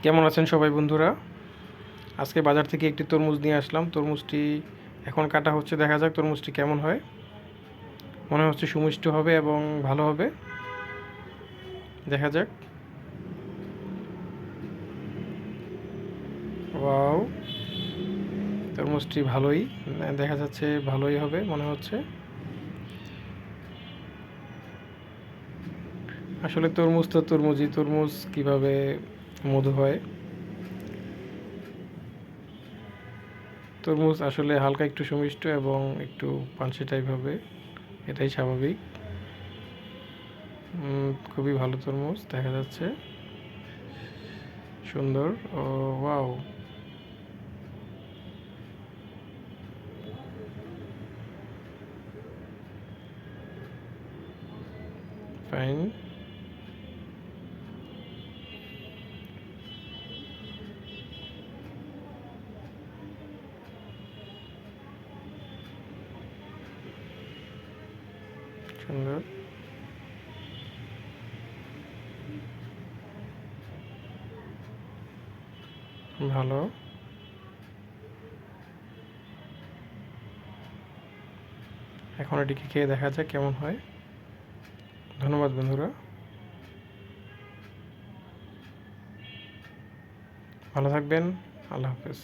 কেমন আছেন সবাই বন্ধুরা? আজকে বাজার থেকে একটি তরমুজ নিয়ে আসলাম। তরমুজটি এখন কাটা হচ্ছে, দেখা যাক তরমুজটি কেমন হয়। মনে হচ্ছে সুমিষ্ট হবে এবং ভালো হবে, দেখা যাক। ওয়াও, তরমুজটি ভালোই দেখা যাচ্ছে, ভালোই হবে মনে হচ্ছে। আসলে তরমুজ তো তরমুজই, তরমুজ কিভাবে মধু হয়। তরমুজ আসলে হালকা একটু সুমিষ্ট এবং একটু পানসে টাইপ হবে, এটাই স্বাভাবিক। খুবই ভালো তরমুজ দেখা যাচ্ছে, সুন্দর। ও ওয়াও, ফাইন। সুন্দর, ভালো। এখন এটিকে খেয়ে দেখা যাক কেমন হয়। ধন্যবাদ বন্ধুরা, ভালো থাকবেন। আল্লাহ হাফেজ।